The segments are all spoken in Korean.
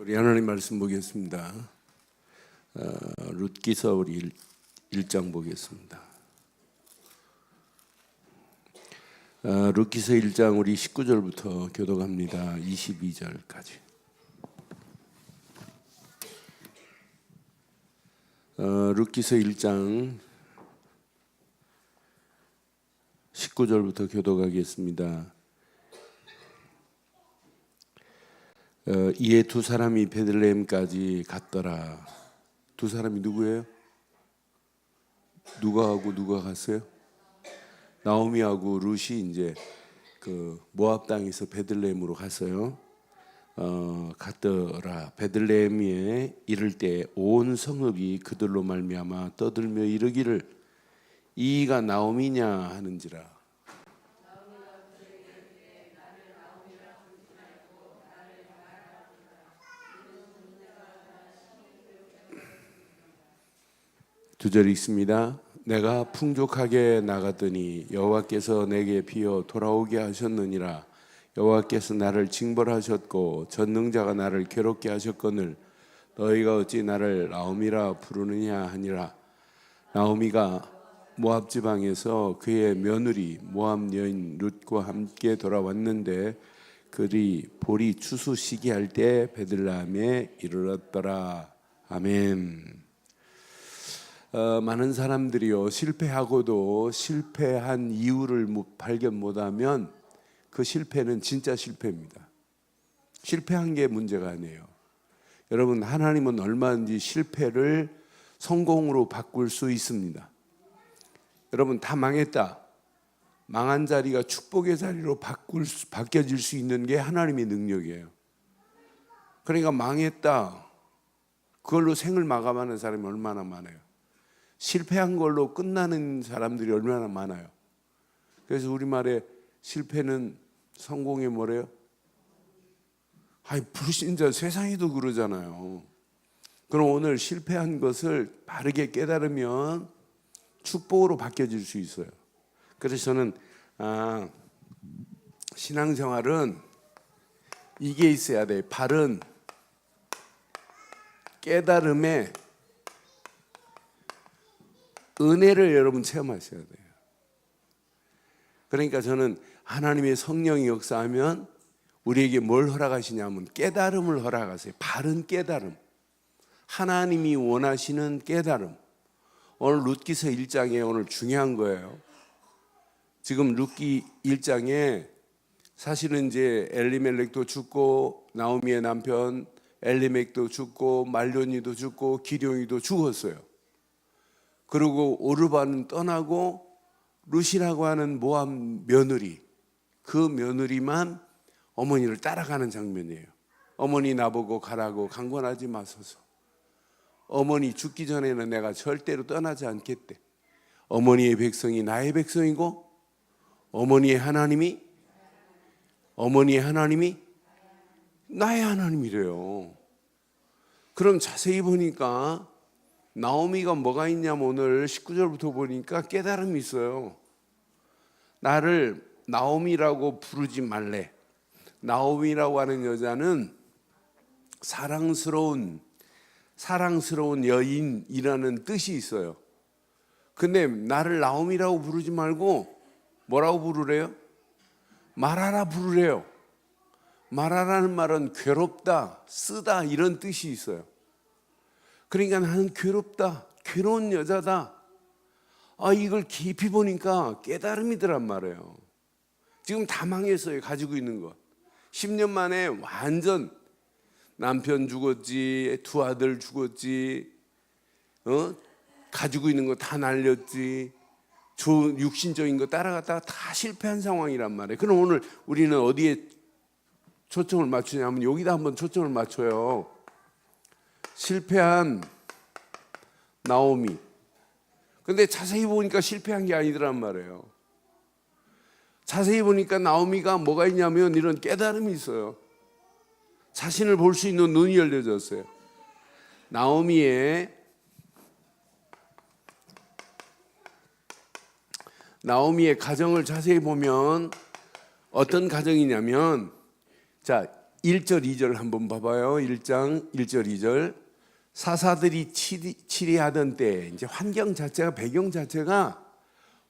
우리 하나님 말씀 보겠습니다. 룻기서 우리 1장 보겠습니다. 룻기서 1장 우리 19절부터 교독합니다. 22절까지. 룻기서 1장 19절부터 교독하겠습니다. 이에 두 사람이 베들레헴까지 갔더라. 두 사람이 누구예요? 누가하고 누가 갔어요? 나오미하고 룻이 이제 그 모압 땅에서 베들레헴으로 갔어요. 갔더라. 베들레헴에 이를 때 온 성읍이 그들로 말미암아 떠들며 이르기를 이가 나오미냐 하는지라. 두 절 있습니다. 내가 풍족하게 나갔더니 여호와께서 내게 비어 돌아오게 하셨느니라. 여호와께서 나를 징벌하셨고 전능자가 나를 괴롭게 하셨거늘 너희가 어찌 나를 나오미라 부르느냐 하니라. 나오미가 모압 지방에서 그의 며느리 모압 여인 룻과 함께 돌아왔는데 그들이 보리 추수 시기할 때 베들레헴에 이르렀더라. 아멘. 많은 사람들이요 실패하고도 실패한 이유를 발견 못하면 그 실패는 진짜 실패입니다. 실패한 게 문제가 아니에요. 여러분, 하나님은 얼마든지 실패를 성공으로 바꿀 수 있습니다. 여러분, 다 망했다. 망한 자리가 축복의 자리로 바뀌어질 수 있는 게 하나님의 능력이에요. 그러니까 망했다. 그걸로 생을 마감하는 사람이 얼마나 많아요. 실패한 걸로 끝나는 사람들이 얼마나 많아요. 그래서 우리말에 실패는 성공의 뭐래요? 불신자 세상에도 그러잖아요. 그럼 오늘 실패한 것을 바르게 깨달으면 축복으로 바뀌어질 수 있어요. 그래서 저는 신앙생활은 이게 있어야 돼. 바른 깨달음에 은혜를 여러분 체험하셔야 돼요. 그러니까 저는 하나님의 성령이 역사하면 우리에게 뭘 허락하시냐면 깨달음을 허락하세요. 바른 깨달음. 하나님이 원하시는 깨달음. 오늘 룻기서 1장에 오늘 중요한 거예요. 지금 룻기 1장에 사실은 이제 엘리멜렉도 죽고 나오미의 남편 엘리멜렉도 죽고 말료니도 죽고 기룡이도 죽었어요. 그리고 오르바는 떠나고 룻이라고 하는 모압 며느리, 그 며느리만 어머니를 따라가는 장면이에요. 어머니 나보고 가라고 강권하지 마소서. 어머니 죽기 전에는 내가 절대로 떠나지 않겠대. 어머니의 백성이 나의 백성이고 어머니의 하나님이 나의 하나님이래요. 그럼 자세히 보니까 나오미가 뭐가 있냐면 오늘 19절부터 보니까 깨달음이 있어요. 나를 나오미라고 부르지 말래. 나오미라고 하는 여자는 사랑스러운 여인이라는 뜻이 있어요. 근데 나를 나오미라고 부르지 말고 뭐라고 부르래요? 마라라 부르래요. 마라라는 말은 괴롭다, 쓰다 이런 뜻이 있어요. 그러니까 나는 괴롭다, 괴로운 여자다. 이걸 깊이 보니까 깨달음이더란 말이에요. 지금 다 망했어요. 가지고 있는 것 10년 만에 완전 남편 죽었지, 두 아들 죽었지, 가지고 있는 거 다 날렸지, 육신적인 거 따라갔다가 다 실패한 상황이란 말이에요. 그럼 오늘 우리는 어디에 초점을 맞추냐면 여기다 한번 초점을 맞춰요. 실패한 나오미. 근데 자세히 보니까 실패한 게 아니더란 말이에요. 자세히 보니까 나오미가 뭐가 있냐면 이런 깨달음이 있어요. 자신을 볼 수 있는 눈이 열려졌어요. 나오미의 가정을 자세히 보면 어떤 가정이냐면, 자, 1절 2절 한번 봐봐요. 1장 1절 2절. 사사들이 치리하던 때 이제 환경 자체가 배경 자체가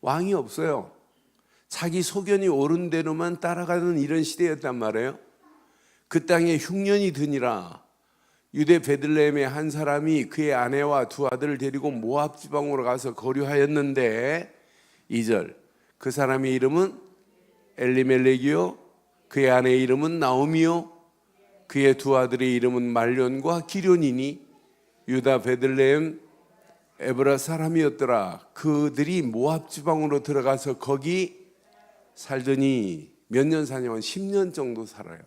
왕이 없어요. 자기 소견이 옳은 대로만 따라가는 이런 시대였단 말이에요. 그 땅에 흉년이 드니라. 유대 베들레헴의 한 사람이 그의 아내와 두 아들을 데리고 모압 지방으로 가서 거류하였는데 2절. 그 사람의 이름은 엘리멜렉이요 그의 아내의 이름은 나오미요 그의 두 아들의 이름은 말론과 기련이니 유다 베들레헴 에브라 사람이었더라. 그들이 모압 지방으로 들어가서 거기 살더니 몇 년 사냐면 10년 정도 살아요.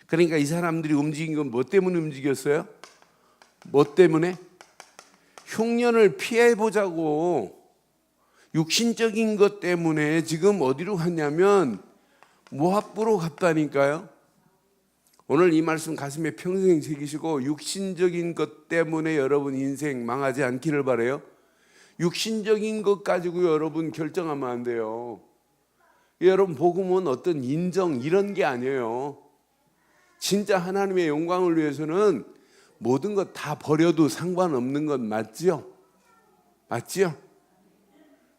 그러니까 이 사람들이 움직인 건 뭐 때문에 움직였어요? 뭐 때문에? 흉년을 피해보자고. 육신적인 것 때문에 지금 어디로 갔냐면 모압으로 갔다니까요. 오늘 이 말씀 가슴에 평생 새기시고 육신적인 것 때문에 여러분 인생 망하지 않기를 바라요. 육신적인 것 가지고 여러분 결정하면 안 돼요. 여러분 복음은 어떤 인정 이런 게 아니에요. 진짜 하나님의 영광을 위해서는 모든 것 다 버려도 상관없는 건 맞죠? 맞죠?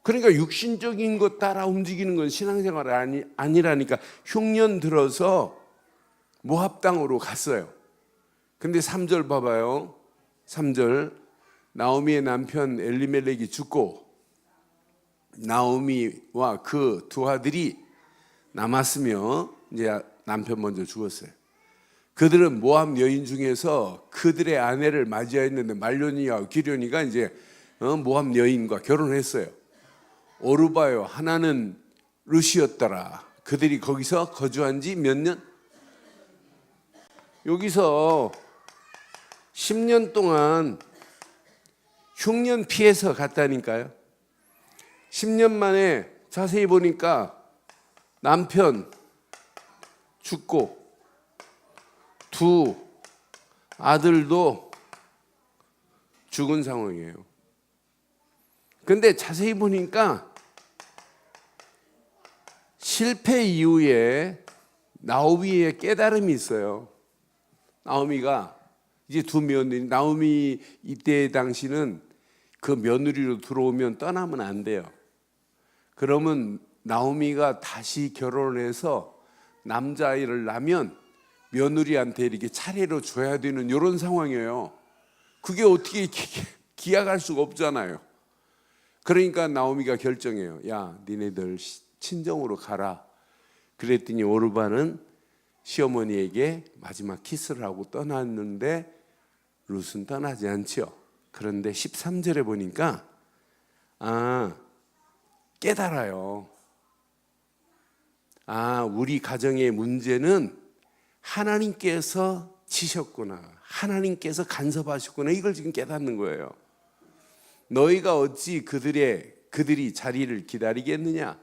그러니까 육신적인 것 따라 움직이는 건 신앙생활이 아니라니까. 흉년 들어서 모압 땅으로 갔어요. 근데 3절 봐봐요. 3절. 나오미의 남편 엘리멜렉이 죽고 나오미와 그 두 아들이 남았으며 이제 남편 먼저 죽었어요. 그들은 모압 여인 중에서 그들의 아내를 맞이하였는데 말론이와 기련이가 이제 모압 여인과 결혼했어요. 오르바요 하나는 룻이었더라. 그들이 거기서 거주한 지 몇 년? 여기서 10년 동안 흉년 피해서 갔다니까요. 10년 만에 자세히 보니까 남편 죽고 두 아들도 죽은 상황이에요. 근데 자세히 보니까 실패 이후에 나오미의 깨달음이 있어요. 나오미가 이제 두 며느리, 나오미 이때 당시는 그 며느리로 들어오면 떠나면 안 돼요. 그러면 나오미가 다시 결혼해서 남자아이를 낳으면 며느리한테 이렇게 차례로 줘야 되는 이런 상황이에요. 그게 어떻게 기약할 수가 없잖아요. 그러니까 나오미가 결정해요. 야, 니네들 친정으로 가라. 그랬더니 오르바는 시어머니에게 마지막 키스를 하고 떠났는데 룻은 떠나지 않죠. 그런데 13절에 보니까 깨달아요. 우리 가정의 문제는 하나님께서 치셨구나. 하나님께서 간섭하셨구나. 이걸 지금 깨닫는 거예요. 너희가 어찌 그들이 자리를 기다리겠느냐?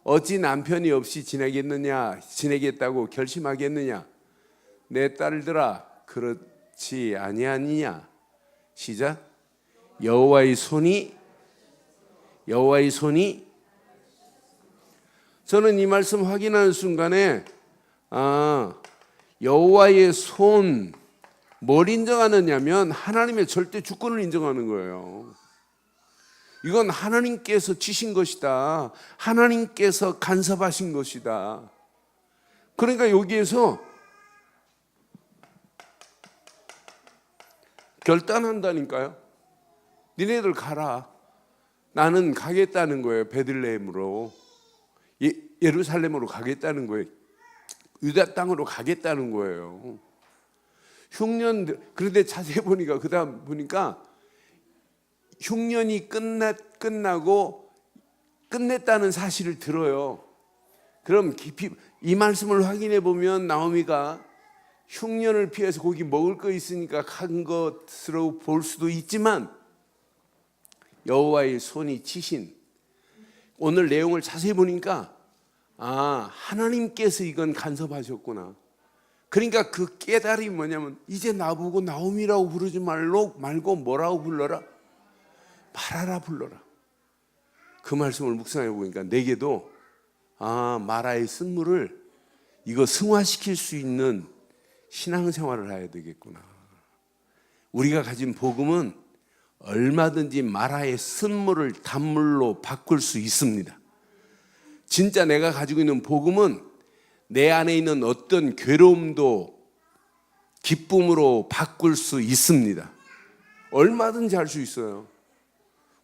어찌 남편이 없이 지내겠다고 결심하겠느냐? 내 딸들아, 그렇지 아니하느냐? 시작. 여호와의 손이 저는 이 말씀 확인하는 순간에 여호와의 손 뭘 인정하느냐면 하나님의 절대 주권을 인정하는 거예요. 이건 하나님께서 치신 것이다. 하나님께서 간섭하신 것이다. 그러니까 여기에서 결단한다니까요. 니네들 가라. 나는 가겠다는 거예요. 베들레헴으로. 예루살렘으로 가겠다는 거예요. 유다 땅으로 가겠다는 거예요. 흉년, 그런데 자세히 보니까 그다음 보니까 흉년이 끝나고 끝냈다는 사실을 들어요. 그럼 깊이 이 말씀을 확인해 보면 나오미가 흉년을 피해서 거기 먹을 거 있으니까 간 것으로 볼 수도 있지만 여호와의 손이 치신 오늘 내용을 자세히 보니까 하나님께서 이건 간섭하셨구나. 그러니까 그 깨달음이 뭐냐면 이제 나보고 나오미라고 부르지 말고 뭐라고 불러라? 마라라 불러라. 그 말씀을 묵상해 보니까 내게도 마라의 쓴물을 이거 승화시킬 수 있는 신앙생활을 해야 되겠구나. 우리가 가진 복음은 얼마든지 마라의 쓴물을 단물로 바꿀 수 있습니다. 진짜 내가 가지고 있는 복음은 내 안에 있는 어떤 괴로움도 기쁨으로 바꿀 수 있습니다. 얼마든지 할 수 있어요.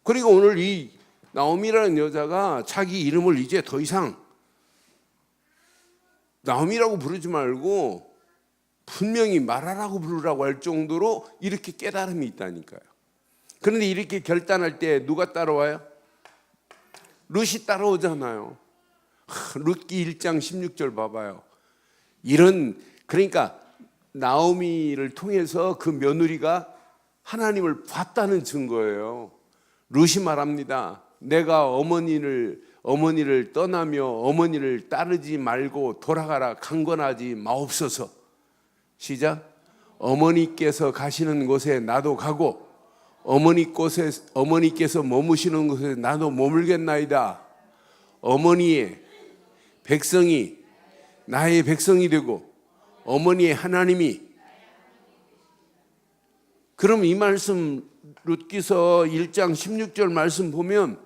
그리고 오늘 이 나오미라는 여자가 자기 이름을 이제 더 이상 나오미라고 부르지 말고 분명히 마라라고 부르라고 할 정도로 이렇게 깨달음이 있다니까요. 그런데 이렇게 결단할 때 누가 따라와요? 룻이 따라오잖아요. 룻기 1장 16절 봐봐요. 그러니까 나오미를 통해서 그 며느리가 하나님을 봤다는 증거예요. 룻이 말합니다. 내가 어머니를 떠나며 어머니를 따르지 말고 돌아가라 강권하지 마옵소서. 시작. 어머니께서 가시는 곳에 나도 가고 어머니께서 머무시는 곳에 나도 머물겠나이다. 어머니의 백성이 나의 백성이 되고 어머니의 하나님이. 그럼 이 말씀 룻기서 1장 16절 말씀 보면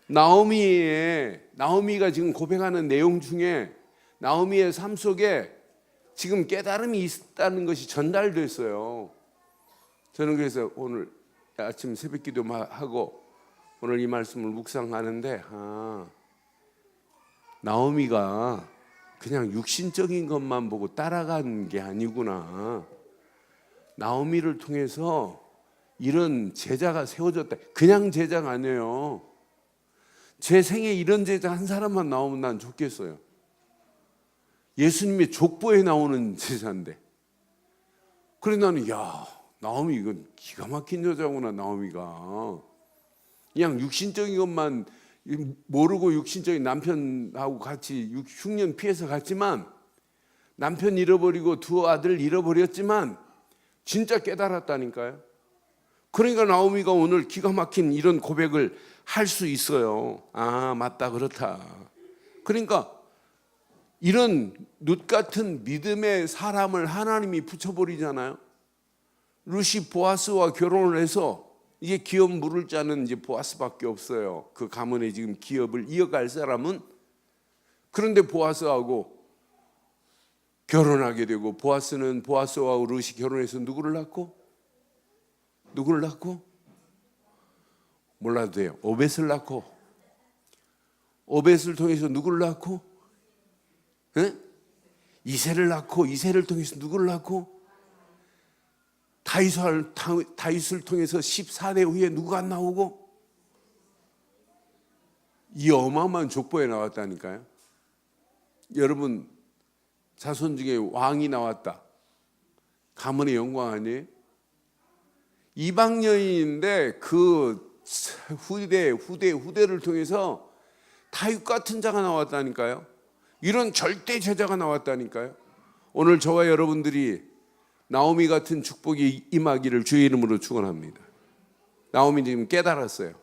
나오미가 지금 고백하는 내용 중에 나오미의 삶 속에 지금 깨달음이 있다는 것이 전달됐어요. 저는 그래서 오늘 아침 새벽 기도하고 오늘 이 말씀을 묵상하는데 나오미가 그냥 육신적인 것만 보고 따라간 게 아니구나. 나오미를 통해서 이런 제자가 세워졌다. 그냥 제자가 아니에요. 제 생에 이런 제자 한 사람만 나오면 난 좋겠어요. 예수님의 족보에 나오는 제자인데. 그래 나는 나오미 이건 기가 막힌 여자구나. 나오미가 그냥 육신적인 것만 모르고 육신적인 남편하고 같이 6년 피해서 갔지만 남편 잃어버리고 두 아들 잃어버렸지만 진짜 깨달았다니까요. 그러니까 나오미가 오늘 기가 막힌 이런 고백을 할 수 있어요. 맞다 그렇다. 그러니까 이런 룻 같은 믿음의 사람을 하나님이 붙여버리잖아요. 룻이 보아스와 결혼을 해서 이제 기업 물을 자는 이제 보아스밖에 없어요. 그 가문의 지금 기업을 이어갈 사람은. 그런데 보아스하고 결혼하게 되고 보아스는 보아스와 룻이 결혼해서 누구를 낳고? 몰라도 돼요. 오벳을 낳고 오벳을 통해서 누구를 낳고? 이새를 낳고 이새를 통해서 누구를 낳고? 다윗을 통해서 14대 후에 누가 안 나오고? 이 어마어마한 족보에 나왔다니까요. 여러분 자손 중에 왕이 나왔다. 가문의 영광 아니에요? 이방 여인인데 그 후대를 통해서 다윗 같은 자가 나왔다니까요. 이런 절대 제자가 나왔다니까요. 오늘 저와 여러분들이 나오미 같은 축복이 임하기를 주의 이름으로 축원합니다. 나오미 지금 깨달았어요.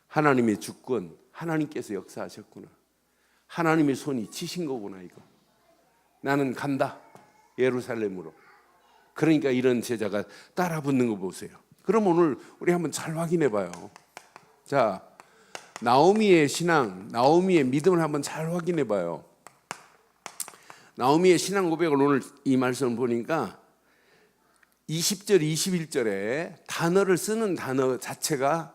하나님의 주권, 하나님께서 역사하셨구나. 하나님의 손이 치신 거구나 이거. 나는 간다 예루살렘으로. 그러니까 이런 제자가 따라 붙는 거 보세요. 그럼 오늘 우리 한번 잘 확인해 봐요. 자, 나오미의 신앙, 나오미의 믿음을 한번 잘 확인해 봐요. 나오미의 신앙 고백을 오늘 이 말씀을 보니까 20절, 21절에 단어를 쓰는 단어 자체가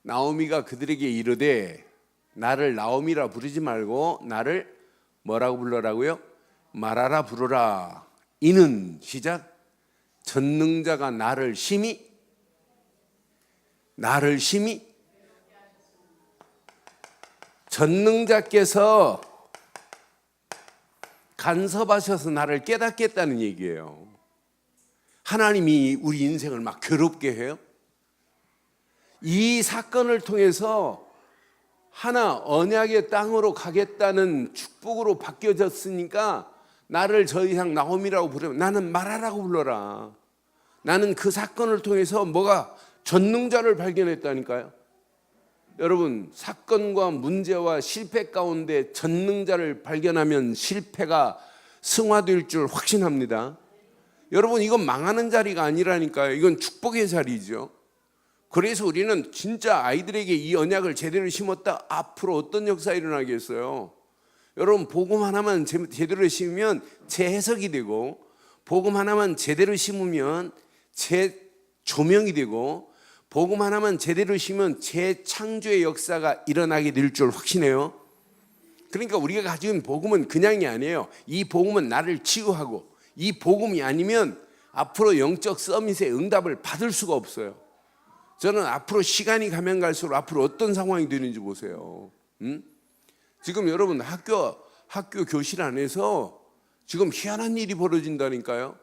나오미가 그들에게 이르되 나를 나오미라 부르지 말고 나를 뭐라고 불러라고요? 마라라 부르라. 이는 시작. 전능자가 나를 심히 전능자께서 간섭하셔서 나를 깨닫겠다는 얘기예요. 하나님이 우리 인생을 막 괴롭게 해요. 이 사건을 통해서 하나 언약의 땅으로 가겠다는 축복으로 바뀌어졌으니까 나를 더 이상 나오미라고 부르면 나는 마라라고 불러라. 나는 그 사건을 통해서 뭐가 전능자를 발견했다니까요. 여러분 사건과 문제와 실패 가운데 전능자를 발견하면 실패가 승화될 줄 확신합니다. 여러분, 이건 망하는 자리가 아니라니까요. 이건 축복의 자리죠. 그래서 우리는 진짜 아이들에게 이 언약을 제대로 심었다, 앞으로 어떤 역사가 일어나겠어요? 여러분, 복음 하나만 제대로 심으면 재해석이 되고, 복음 하나만 제대로 심으면 재조명이 되고, 복음 하나만 제대로 심으면 재창조의 역사가 일어나게 될 줄 확신해요. 그러니까 우리가 가지고 있는 복음은 그냥이 아니에요. 이 복음은 나를 치유하고, 이 복음이 아니면 앞으로 영적 서밋의 응답을 받을 수가 없어요. 저는 앞으로 시간이 가면 갈수록 앞으로 어떤 상황이 되는지 보세요. 지금 여러분 학교 교실 안에서 지금 희한한 일이 벌어진다니까요.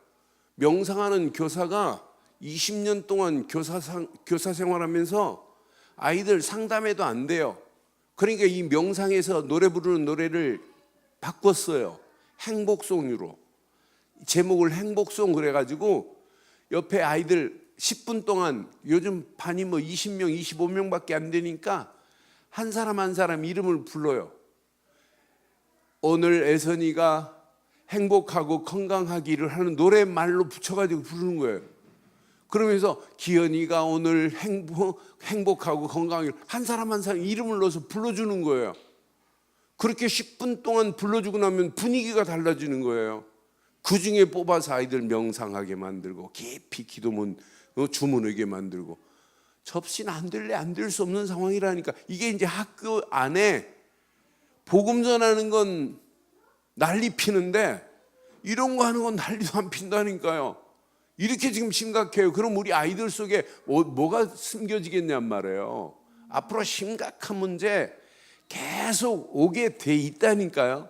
명상하는 교사가 20년 동안 교사 생활하면서 아이들 상담해도 안 돼요. 그러니까 이 명상에서 노래 부르는 노래를 바꿨어요. 행복송으로. 제목을 행복송 그래가지고 옆에 아이들 10분 동안, 요즘 반이 뭐 20명, 25명밖에 안 되니까 한 사람 한 사람 이름을 불러요. 오늘 애선이가 행복하고 건강하기를 하는 노래말로 붙여가지고 부르는 거예요. 그러면서 기현이가 오늘 행복하고 건강하기를, 한 사람 한 사람 이름을 넣어서 불러주는 거예요. 그렇게 10분 동안 불러주고 나면 분위기가 달라지는 거예요. 그 중에 뽑아서 아이들 명상하게 만들고 깊이 주문하게 만들고. 접시는 안 될래 안 될 수 없는 상황이라니까. 이게 이제 학교 안에 복음 전하는 건 난리 피는데 이런 거 하는 건 난리도 안 핀다니까요. 이렇게 지금 심각해요. 그럼 우리 아이들 속에 뭐가 숨겨지겠냔 말이에요. 앞으로 심각한 문제 계속 오게 돼 있다니까요.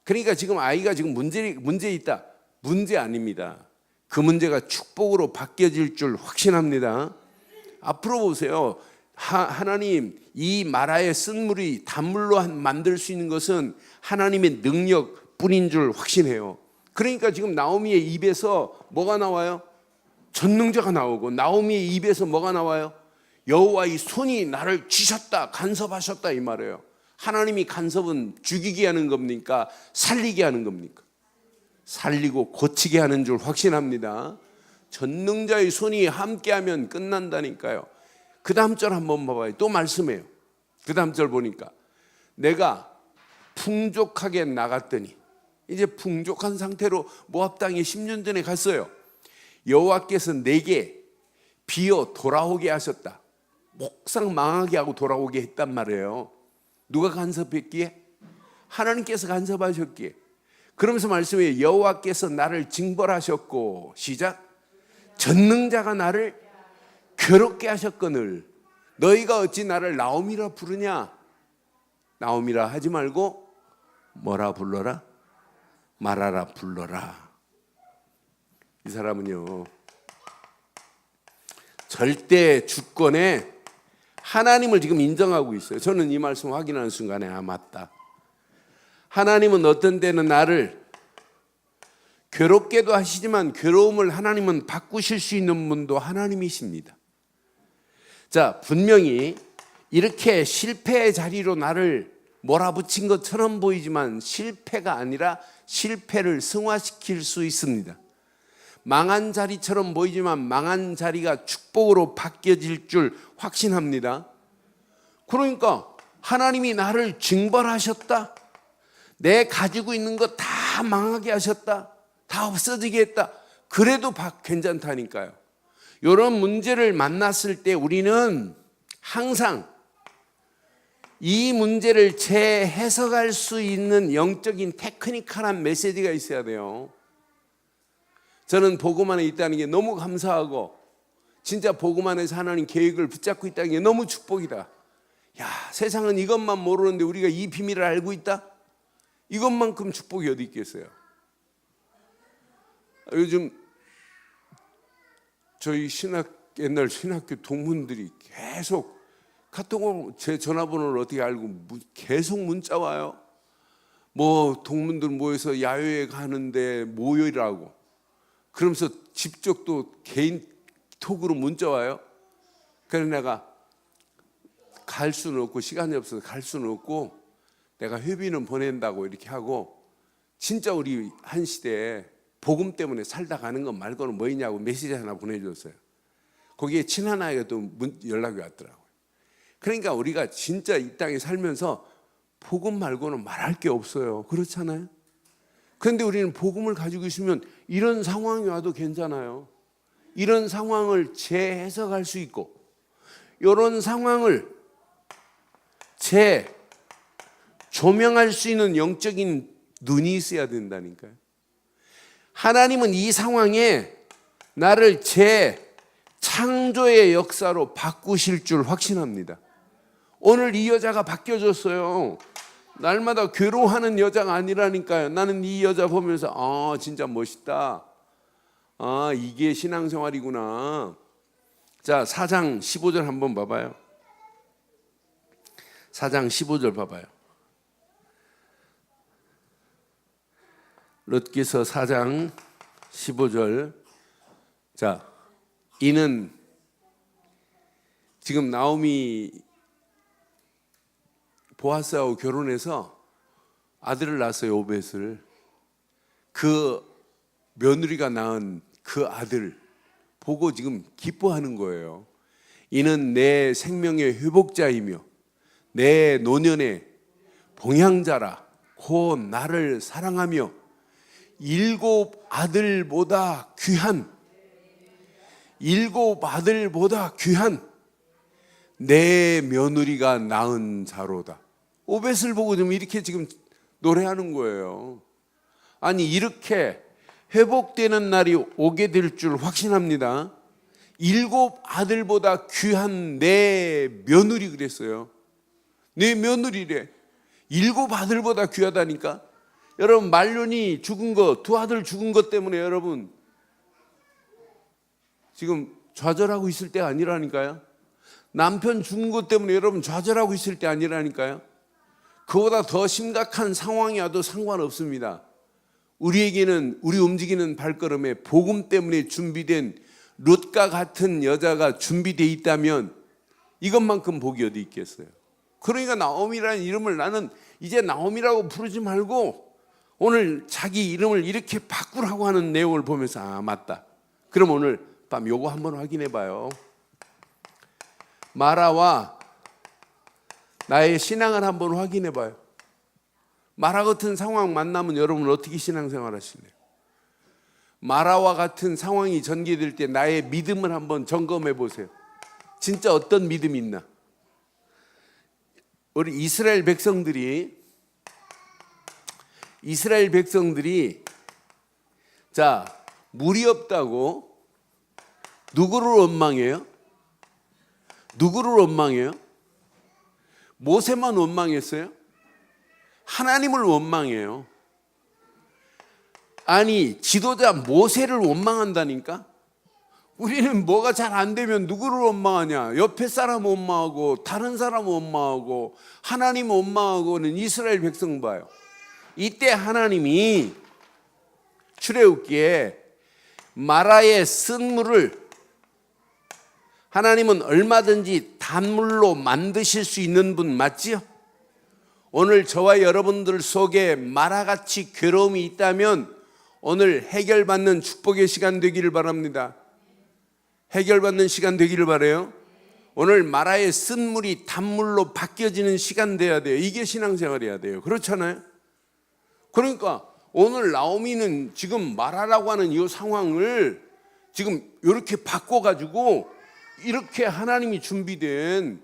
그러니까 지금 아이가 지금 문제 있다. 문제 아닙니다. 그 문제가 축복으로 바뀌어질 줄 확신합니다. 앞으로 보세요. 하나님, 이 마라의 쓴물이 단물로 만들 수 있는 것은 하나님의 능력뿐인 줄 확신해요. 그러니까 지금 나오미의 입에서 뭐가 나와요? 전능자가 나오고, 나오미의 입에서 뭐가 나와요? 여호와의 손이 나를 쥐셨다, 간섭하셨다, 이 말이에요. 하나님이 간섭은 죽이게 하는 겁니까? 살리게 하는 겁니까? 살리고 고치게 하는 줄 확신합니다. 전능자의 손이 함께하면 끝난다니까요. 그 다음 절 한번 봐봐요. 또 말씀해요. 그 다음 절 보니까 내가 풍족하게 나갔더니, 이제 풍족한 상태로 모압 땅에 10년 전에 갔어요. 여호와께서 내게 비어 돌아오게 하셨다. 목상 망하게 하고 돌아오게 했단 말이에요. 누가 간섭했기에? 하나님께서 간섭하셨기에. 그러면서 말씀해요. 여호와께서 나를 징벌하셨고, 시작, 전능자가 나를 괴롭게 하셨거늘 너희가 어찌 나를 나오미라 부르냐? 나오미라 하지 말고 뭐라 불러라? 마라라 불러라. 이 사람은요, 절대 주권에 하나님을 지금 인정하고 있어요. 저는 이 말씀 확인하는 순간에 맞다. 하나님은 어떤 때는 나를 괴롭게도 하시지만 괴로움을 하나님은 바꾸실 수 있는 분도 하나님이십니다. 자, 분명히 이렇게 실패의 자리로 나를 몰아붙인 것처럼 보이지만 실패가 아니라 실패를 승화시킬 수 있습니다. 망한 자리처럼 보이지만 망한 자리가 축복으로 바뀌어질 줄 확신합니다. 그러니까 하나님이 나를 징벌하셨다. 내 가지고 있는 거 다 망하게 하셨다. 다 없어지게 했다. 그래도 괜찮다니까요. 이런 문제를 만났을 때 우리는 항상 이 문제를 재해석할 수 있는 영적인 테크니컬한 메시지가 있어야 돼요. 저는 복음 안에 있다는 게 너무 감사하고, 진짜 복음 안에서 하나님 계획을 붙잡고 있다는 게 너무 축복이다. 야, 세상은 이것만 모르는데 우리가 이 비밀을 알고 있다? 이것만큼 축복이 어디 있겠어요? 요즘 저희 옛날 신학교 동문들이 계속 카톡으로 제 전화번호를 어떻게 알고 계속 문자 와요. 뭐 동문들 모여서 야외에 가는데 모여라고. 그러면서 직접 또 개인 톡으로 문자 와요. 그래서 내가 갈 수는 없고, 시간이 없어서 갈 수는 없고, 내가 회비는 보낸다고 이렇게 하고 진짜 우리 한 시대에 복음 때문에 살다 가는 것 말고는 뭐 있냐고 메시지 하나 보내줬어요. 거기에 친한 아이가 또 연락이 왔더라고요. 그러니까 우리가 진짜 이 땅에 살면서 복음 말고는 말할 게 없어요. 그렇잖아요? 그런데 우리는 복음을 가지고 있으면 이런 상황이 와도 괜찮아요. 이런 상황을 재해석할 수 있고, 이런 상황을 조명할 수 있는 영적인 눈이 있어야 된다니까요. 하나님은 이 상황에 나를 창조의 역사로 바꾸실 줄 확신합니다. 오늘 이 여자가 바뀌어졌어요. 날마다 괴로워하는 여자가 아니라니까요. 나는 이 여자 보면서 진짜 멋있다. 이게 신앙생활이구나. 자, 4장 15절 한번 봐봐요. 4장 15절 봐봐요. 룻기서 4장 15절. 자, 이는 지금 나오미 보아스하고 결혼해서 아들을 낳았어요. 오벳을. 그 며느리가 낳은 그 아들 보고 지금 기뻐하는 거예요. 이는 내 생명의 회복자이며 내 노년의 봉양자라. 곧 나를 사랑하며 7 아들보다 귀한 내 며느리가 낳은 자로다. 오벳을 보고 좀 이렇게 지금 노래하는 거예요. 아니, 이렇게 회복되는 날이 오게 될 줄 확신합니다. 7 아들보다 귀한 내 며느리 그랬어요. 내 며느리래. 7 아들보다 귀하다니까. 여러분, 말년이 죽은 거, 2 아들 죽은 것 때문에 여러분 지금 좌절하고 있을 때 아니라니까요. 남편 죽은 것 때문에 여러분 좌절하고 있을 때 아니라니까요. 그보다 더 심각한 상황이 와도 상관없습니다. 우리에게는 우리 움직이는 발걸음에 복음 때문에 준비된 룻과 같은 여자가 준비되어 있다면 이것만큼 복이 어디 있겠어요. 그러니까 나오미라는 이름을 나는 이제 나오미라고 부르지 말고 오늘 자기 이름을 이렇게 바꾸라고 하는 내용을 보면서 맞다. 그럼 오늘 밤 요거 한번 확인해 봐요. 마라와 나의 신앙을 한번 확인해 봐요. 마라 같은 상황 만나면 여러분 어떻게 신앙생활 하실래요? 마라와 같은 상황이 전개될 때 나의 믿음을 한번 점검해 보세요. 진짜 어떤 믿음이 있나? 우리 이스라엘 백성들이 자, 물이 없다고 누구를 원망해요? 모세만 원망했어요? 하나님을 원망해요. 아니, 지도자 모세를 원망한다니까? 우리는 뭐가 잘 안 되면 누구를 원망하냐? 옆에 사람 원망하고 다른 사람 원망하고 하나님 원망하고는 이스라엘 백성 봐요. 이때 하나님이 출애굽기에 마라의 쓴 물을 하나님은 얼마든지 단물로 만드실 수 있는 분 맞지요? 오늘 저와 여러분들 속에 마라같이 괴로움이 있다면 오늘 해결받는 축복의 시간 되기를 바랍니다. 해결받는 시간 되기를 바라요. 오늘 마라의 쓴 물이 단물로 바뀌어지는 시간 돼야 돼요. 이게 신앙생활이어야 돼요. 그렇잖아요? 그러니까 오늘 나오미는 지금 마라라고 하는 이 상황을 지금 이렇게 바꿔가지고 이렇게 하나님이 준비된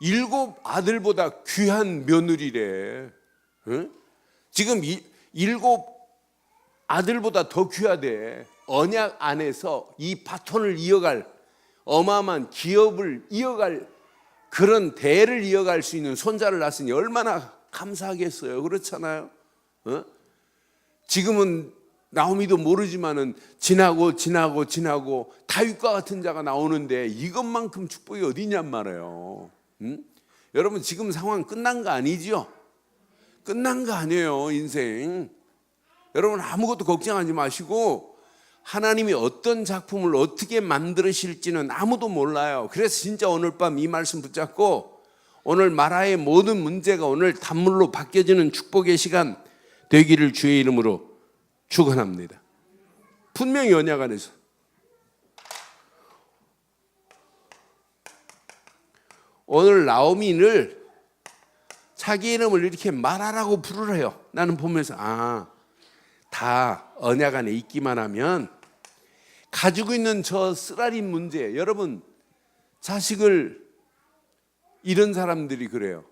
7 아들보다 귀한 며느리래. 응? 지금 7 아들보다 더 귀하대. 언약 안에서 이 바톤을 이어갈 어마어마한 기업을 이어갈 그런 대를 이어갈 수 있는 손자를 낳았으니 얼마나 감사하겠어요. 그렇잖아요. 지금은 나오미도 모르지만은 지나고 다윗과 같은 자가 나오는데 이것만큼 축복이 어디냔 말이에요. 여러분 지금 상황 끝난 거 아니죠? 끝난 거 아니에요. 인생. 여러분 아무것도 걱정하지 마시고 하나님이 어떤 작품을 어떻게 만드실지는 아무도 몰라요. 그래서 진짜 오늘 밤 이 말씀 붙잡고 오늘 마라의 모든 문제가 오늘 단물로 바뀌어지는 축복의 시간 되기를 주의 이름으로 축원합니다. 분명히 언약 안에서. 오늘 나오미를 자기 이름을 이렇게 말하라고 부르래요. 나는 보면서 다 언약 안에 있기만 하면 가지고 있는 저 쓰라린 문제, 여러분 자식을 잃은 사람들이 그래요.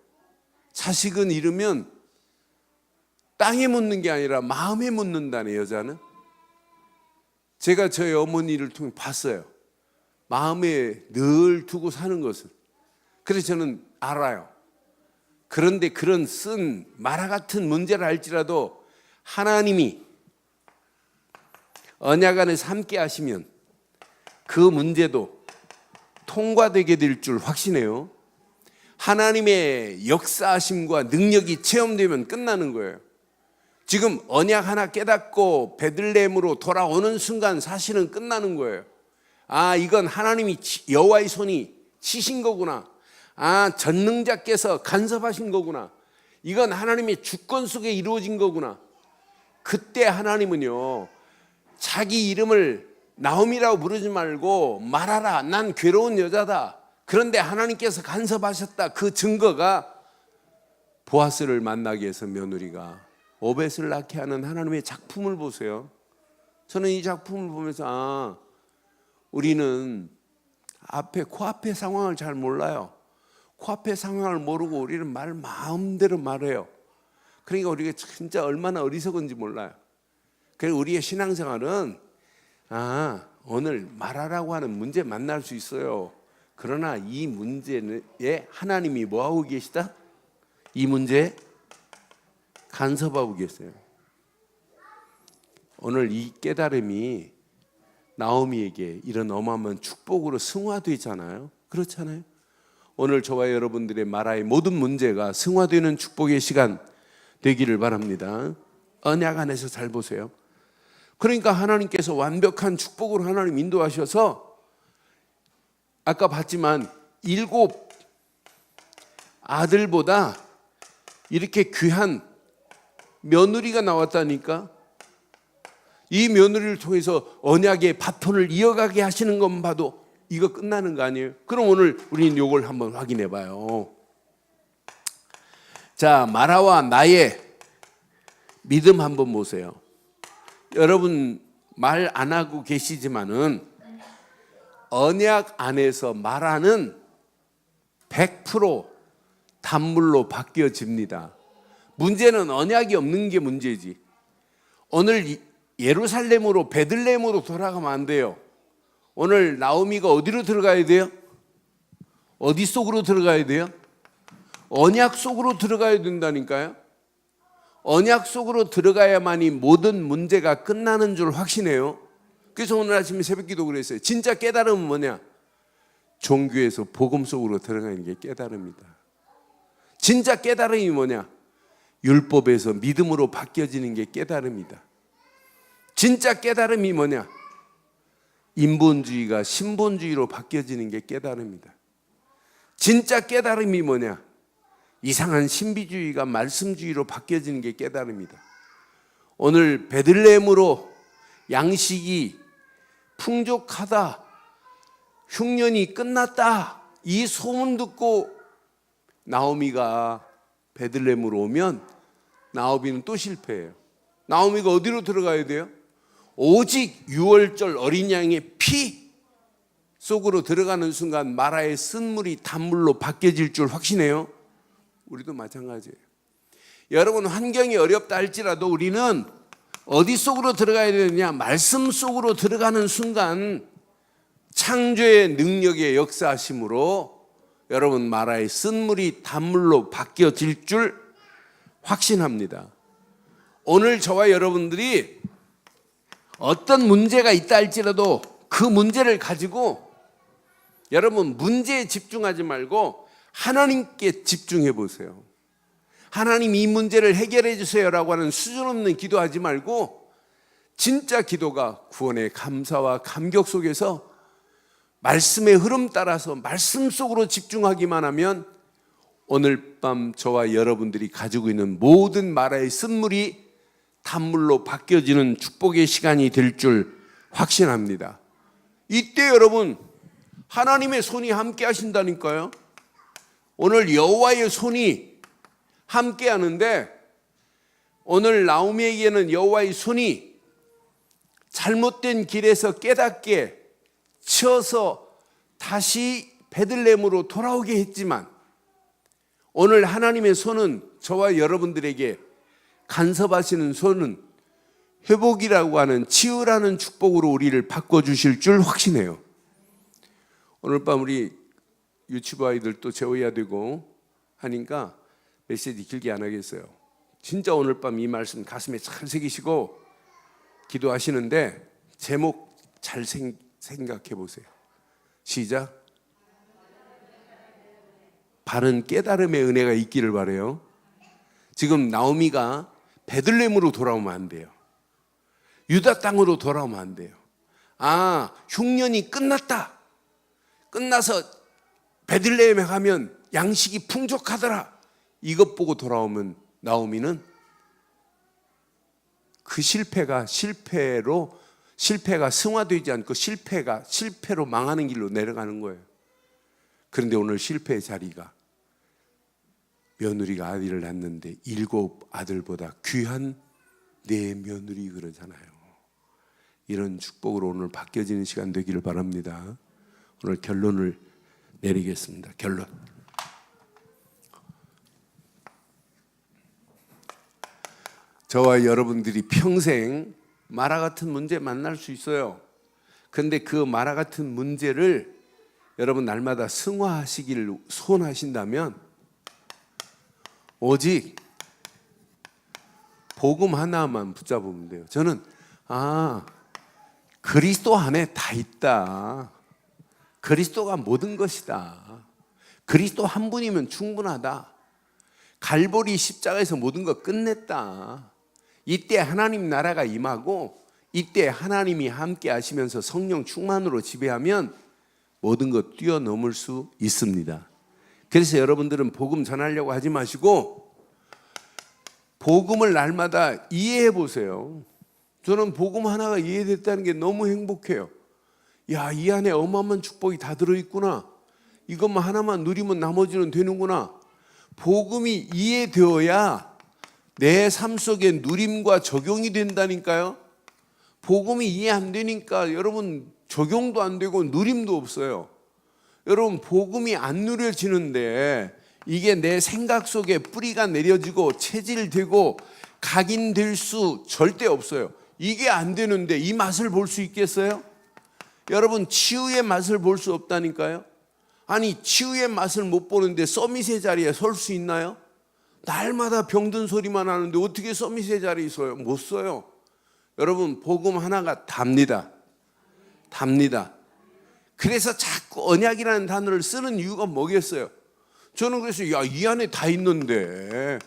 자식은 잃으면 땅에 묻는 게 아니라 마음에 묻는다네, 여자는. 제가 저희 어머니를 통해 봤어요. 마음에 늘 두고 사는 것을. 그래서 저는 알아요. 그런데 그런 쓴 마라 같은 문제를 알지라도 하나님이 언약 안에서 함께 하시면 그 문제도 통과되게 될 줄 확신해요. 하나님의 역사하심과 능력이 체험되면 끝나는 거예요. 지금 언약 하나 깨닫고 베들레헴으로 돌아오는 순간 사실은 끝나는 거예요. 이건 하나님이 여호와의 손이 치신 거구나. 전능자께서 간섭하신 거구나. 이건 하나님의 주권 속에 이루어진 거구나. 그때 하나님은요, 자기 이름을 나오미라고 부르지 말고 말하라. 난 괴로운 여자다. 그런데 하나님께서 간섭하셨다. 그 증거가 보아스를 만나게 해서 며느리가 오벳을 낳게 하는 하나님의 작품을 보세요. 저는 이 작품을 보면서 우리는 코앞의 상황을 잘 몰라요. 코앞의 상황을 모르고 우리는 마음대로 말해요. 그러니까 우리가 진짜 얼마나 어리석은지 몰라요. 그래서 우리의 신앙생활은 오늘 말하라고 하는 문제 만날 수 있어요. 그러나 이 문제에 하나님이 뭐하고 계시다? 이 문제에 간섭하고 계세요. 오늘 이 깨달음이 나오미에게 이런 어마어마한 축복으로 승화되잖아요. 그렇잖아요. 오늘 저와 여러분들의 마라의 모든 문제가 승화되는 축복의 시간 되기를 바랍니다. 언약 안에서 잘 보세요. 그러니까 하나님께서 완벽한 축복으로 하나님 인도하셔서 아까 봤지만 7 아들보다 이렇게 귀한 며느리가 나왔다니까. 이 며느리를 통해서 언약의 바톤을 이어가게 하시는 것만 봐도 이거 끝나는 거 아니에요? 그럼 오늘 우리는 이걸 한번 확인해 봐요. 자, 마라와 나의 믿음 한번 보세요. 여러분 말 안 하고 계시지만은 언약 안에서 마라는 100% 단물로 바뀌어집니다. 문제는 언약이 없는 게 문제지. 오늘 예루살렘으로 베들레헴으로 돌아가면 안 돼요. 오늘 나오미가 어디로 들어가야 돼요? 어디 속으로 들어가야 돼요? 언약 속으로 들어가야 된다니까요. 언약 속으로 들어가야만이 모든 문제가 끝나는 줄 확신해요. 그래서 오늘 아침에 새벽기도 그랬어요. 진짜 깨달음은 뭐냐? 종교에서 복음 속으로 들어가는 게 깨달음이다. 진짜 깨달음이 뭐냐? 율법에서 믿음으로 바뀌어지는 게 깨달음이다. 진짜 깨달음이 뭐냐? 인본주의가 신본주의로 바뀌어지는 게 깨달음이다. 진짜 깨달음이 뭐냐? 이상한 신비주의가 말씀주의로 바뀌어지는 게 깨달음이다. 오늘 베들레헴으로 양식이 풍족하다, 흉년이 끝났다, 이 소문 듣고 나오미가 베들레헴으로 오면 나오미는 또 실패해요. 나오미가 어디로 들어가야 돼요? 오직 6월절 어린 양의 피 속으로 들어가는 순간 마라의 쓴물이 단물로 바뀌어질 줄 확신해요. 우리도 마찬가지예요. 여러분 환경이 어렵다 할지라도 우리는 어디 속으로 들어가야 되느냐? 말씀 속으로 들어가는 순간 창조의 능력의 역사하심으로 여러분 마라의 쓴물이 단물로 바뀌어질 줄 확신합니다. 오늘 저와 여러분들이 어떤 문제가 있다 할지라도 그 문제를 가지고 여러분 문제에 집중하지 말고 하나님께 집중해 보세요. 하나님 이 문제를 해결해 주세요라고 하는 수준 없는 기도하지 말고 진짜 기도가 구원의 감사와 감격 속에서 말씀의 흐름 따라서 말씀 속으로 집중하기만 하면 오늘 밤 저와 여러분들이 가지고 있는 모든 마라의 쓴물이 단물로 바뀌어지는 축복의 시간이 될 줄 확신합니다. 이때 여러분 하나님의 손이 함께 하신다니까요. 오늘 여호와의 손이 함께 하는데, 오늘 나오미에게는 여호와의 손이 잘못된 길에서 깨닫게 치어서 다시 베들레헴으로 돌아오게 했지만, 오늘 하나님의 손은, 저와 여러분들에게 간섭하시는 손은 회복이라고 하는, 치유라는 축복으로 우리를 바꿔주실 줄 확신해요. 오늘 밤 우리 유치부 아이들도 재워야 되고 하니까 메시지 길게 안 하겠어요. 진짜 오늘 밤 이 말씀 가슴에 잘 새기시고 기도하시는데, 제목 잘 생각해 보세요. 시작. 바른 깨달음의 은혜가 있기를 바라요. 지금 나오미가 베들레헴으로 돌아오면 안 돼요. 유다 땅으로 돌아오면 안 돼요. 아, 흉년이 끝났다. 끝나서 베들레헴에 가면 양식이 풍족하더라. 이것 보고 돌아오면 나오미는 그 실패가 승화되지 않고 실패로 망하는 길로 내려가는 거예요. 그런데 오늘 실패의 자리가, 며느리가 아들을 낳는데 7 아들보다 귀한 내 며느리 그러잖아요. 이런 축복으로 오늘 바뀌어지는 시간 되기를 바랍니다. 오늘 결론을 내리겠습니다. 결론. 저와 여러분들이 평생 마라 같은 문제 만날 수 있어요. 그런데 그 마라 같은 문제를 여러분 날마다 승화하시기를 소원하신다면 오직 복음 하나만 붙잡으면 돼요. 저는 그리스도 안에 다 있다. 그리스도가 모든 것이다. 그리스도 한 분이면 충분하다. 갈보리 십자가에서 모든 것 끝냈다. 이때 하나님 나라가 임하고, 이때 하나님이 함께 하시면서 성령 충만으로 지배하면 모든 것 뛰어넘을 수 있습니다. 그래서 여러분들은 복음 전하려고 하지 마시고 복음을 날마다 이해해 보세요. 저는 복음 하나가 이해됐다는 게 너무 행복해요. 야, 이 안에 어마어마한 축복이 다 들어있구나. 이것만 하나만 누리면 나머지는 되는구나. 복음이 이해되어야 내 삶 속에 누림과 적용이 된다니까요. 복음이 이해 안 되니까 여러분 적용도 안 되고 누림도 없어요. 여러분 복음이 안 누려지는데 이게 내 생각 속에 뿌리가 내려지고 체질되고 각인될 수 절대 없어요. 이게 안 되는데 이 맛을 볼 수 있겠어요? 여러분 치유의 맛을 볼 수 없다니까요. 아니 치유의 맛을 못 보는데 서밋의 자리에 설 수 있나요? 날마다 병든 소리만 하는데 어떻게 서밋의 자리에 서요? 못 서요. 여러분 복음 하나가 답니다. 그래서 자꾸 언약이라는 단어를 쓰는 이유가 뭐겠어요? 저는 그래서 이 안에 다 있는데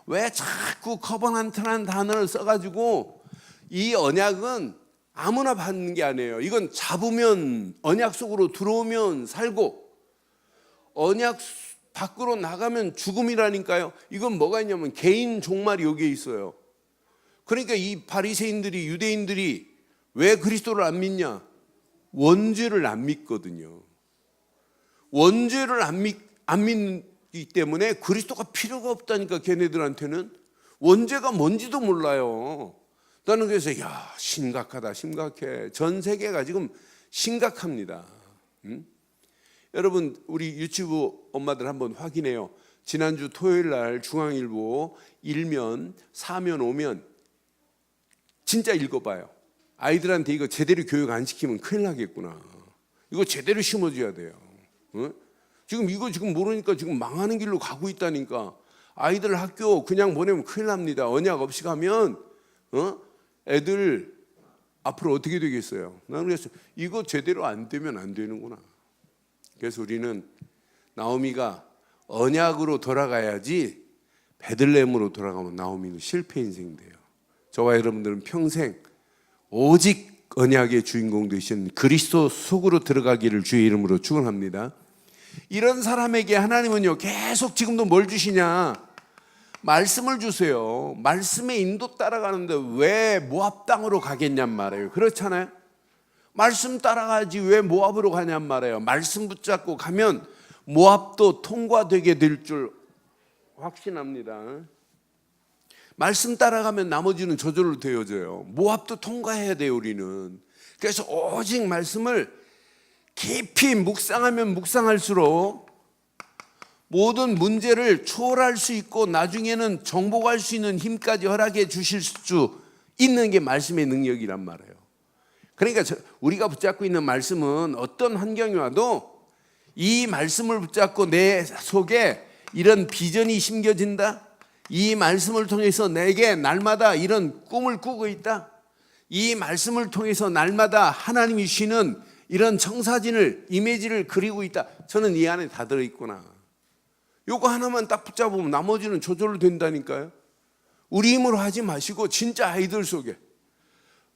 왜 자꾸 커버넌트라는 단어를 써가지고, 이 언약은 아무나 받는 게 아니에요. 이건 잡으면 언약 속으로 들어오면 살고, 언약 밖으로 나가면 죽음이라니까요. 이건 뭐가 있냐면 개인 종말이 여기에 있어요. 그러니까 이 바리새인들이, 유대인들이 왜 그리스도를 안 믿냐? 원죄를 안 믿거든요. 원죄를 안 믿기 때문에 그리스도가 필요가 없다니까. 걔네들한테는 원죄가 뭔지도 몰라요. 나는 그래서 심각하다, 심각해. 전 세계가 지금 심각합니다. 여러분 우리 유치부 엄마들 한번 확인해요. 지난주 토요일 날 중앙일보 1면, 4면, 5면 진짜 읽어봐요. 아이들한테 이거 제대로 교육 안 시키면 큰일 나겠구나. 이거 제대로 심어줘야 돼요. 이거 지금 모르니까 지금 망하는 길로 가고 있다니까. 아이들 학교 그냥 보내면 큰일 납니다. 언약 없이 가면 애들 앞으로 어떻게 되겠어요? 나는 그래서 이거 제대로 안 되면 안 되는구나. 그래서 우리는 나오미가 언약으로 돌아가야지, 베들레헴으로 돌아가면 나오미는 실패 인생 돼요. 저와 여러분들은 평생 오직 언약의 주인공 되신 그리스도 속으로 들어가기를 주의 이름으로 축원합니다. 이런 사람에게 하나님은요 계속 지금도 뭘 주시냐? 말씀을 주세요. 말씀의 인도 따라가는데 왜 모압 땅으로 가겠냔 말이에요. 그렇잖아요. 말씀 따라가지 왜 모압으로 가냔 말이에요. 말씀 붙잡고 가면 모압도 통과되게 될 줄 확신합니다. 말씀 따라가면 나머지는 저절로 되어져요. 모압도 통과해야 돼요, 우리는. 그래서 오직 말씀을 깊이 묵상하면 묵상할수록 모든 문제를 초월할 수 있고 나중에는 정복할 수 있는 힘까지 허락해 주실 수 있는 게 말씀의 능력이란 말이에요. 그러니까 우리가 붙잡고 있는 말씀은 어떤 환경이 와도 이 말씀을 붙잡고 내 속에 이런 비전이 심겨진다. 이 말씀을 통해서 내게 날마다 이런 꿈을 꾸고 있다. 이 말씀을 통해서 날마다 하나님이 주시는 이런 청사진을, 이미지를 그리고 있다. 저는 이 안에 다 들어있구나. 요거 하나만 딱 붙잡으면 나머지는 저절로 된다니까요. 우리 힘으로 하지 마시고 진짜 아이들 속에.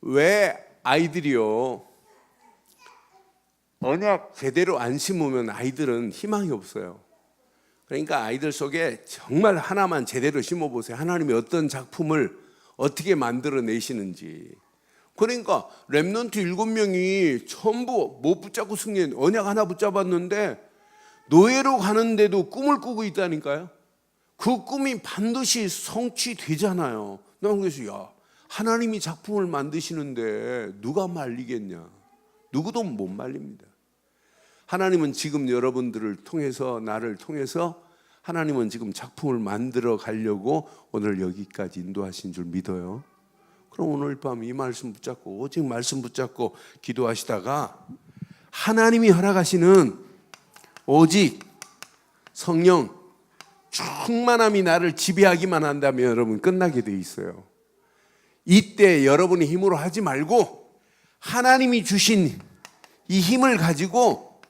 왜 아이들이요, 언약 제대로 안 심으면 아이들은 희망이 없어요. 그러니까 아이들 속에 정말 하나만 제대로 심어보세요. 하나님이 어떤 작품을 어떻게 만들어내시는지. 그러니까 렘넌트 7명이 전부 못 붙잡고 승리한 언약 하나 붙잡았는데 노예로 가는데도 꿈을 꾸고 있다니까요. 그 꿈이 반드시 성취되잖아요. 난 그래서 하나님이 작품을 만드시는데 누가 말리겠냐. 누구도 못 말립니다. 하나님은 지금 여러분들을 통해서, 나를 통해서 하나님은 지금 작품을 만들어 가려고 오늘 여기까지 인도하신 줄 믿어요. 그럼 오늘 밤 이 말씀 붙잡고, 오직 말씀 붙잡고 기도하시다가 하나님이 허락하시는 오직 성령 충만함이 나를 지배하기만 한다면 여러분 끝나게 돼 있어요. 이때 여러분이 힘으로 하지 말고 하나님이 주신 이 힘을 가지고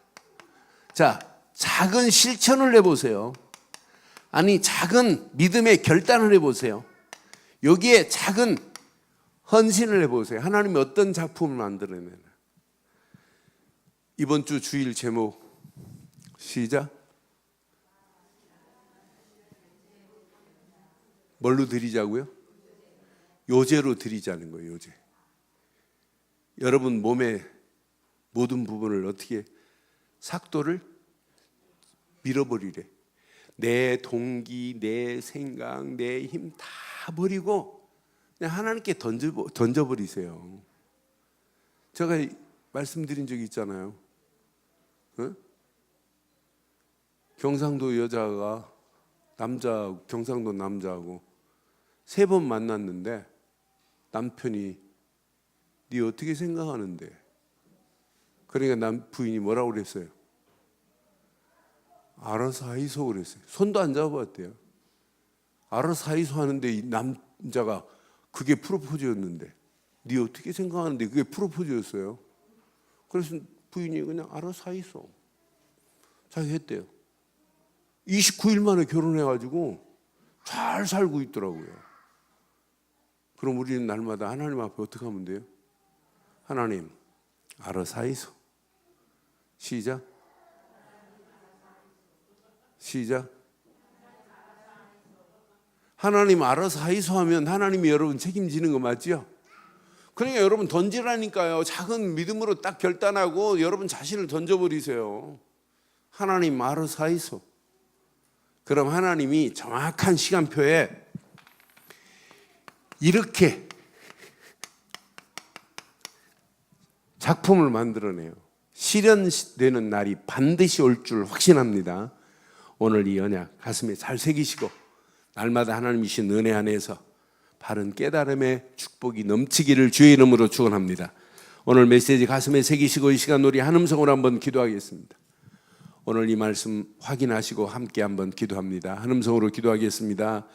작은 실천을 해보세요. 아니 작은 믿음의 결단을 해보세요. 여기에 작은 헌신을 해보세요. 하나님이 어떤 작품을 만들어내나. 이번 주 주일 제목 시작. 뭘로 드리자고요? 요제로 드리자는 거예요. 요제. 여러분 몸의 모든 부분을 어떻게 삭도를 밀어버리래. 내 동기, 내 생각, 내 힘 다 버리고 그냥 하나님께 던져버리세요. 제가 말씀드린 적이 있잖아요. 경상도 여자가 경상도 남자하고 3번 만났는데 남편이 네 어떻게 생각하는데? 그러니까 부인이 뭐라고 그랬어요? 알아서 하이소 그랬어요. 손도 안 잡아봤대요. 알아서 하이소 하는데 이 남자가 그게 프로포즈였는데 네 어떻게 생각하는데 그게 프로포즈였어요. 그래서 부인이 그냥 알아서 하이소 자기 했대요. 29일 만에 결혼해가지고 잘 살고 있더라고요. 그럼 우리는 날마다 하나님 앞에 어떻게 하면 돼요? 하나님 알아서 하이소. 시작. 하나님 알아서 하이소 하면 하나님이 여러분 책임지는 거 맞죠? 그러니까 여러분 던지라니까요. 작은 믿음으로 딱 결단하고 여러분 자신을 던져버리세요. 하나님 알아서 하이소. 그럼 하나님이 정확한 시간표에 이렇게 작품을 만들어내요. 실현되는 날이 반드시 올 줄 확신합니다. 오늘 이 언약 가슴에 잘 새기시고 날마다 하나님이 주신 은혜 안에서 바른 깨달음의 축복이 넘치기를 주의 이름으로 축원합니다. 오늘 메시지 가슴에 새기시고 이 시간 우리 한 음성으로 한번 기도하겠습니다. 오늘 이 말씀 확인하시고 함께 한번 기도합니다. 한 음성으로 기도하겠습니다.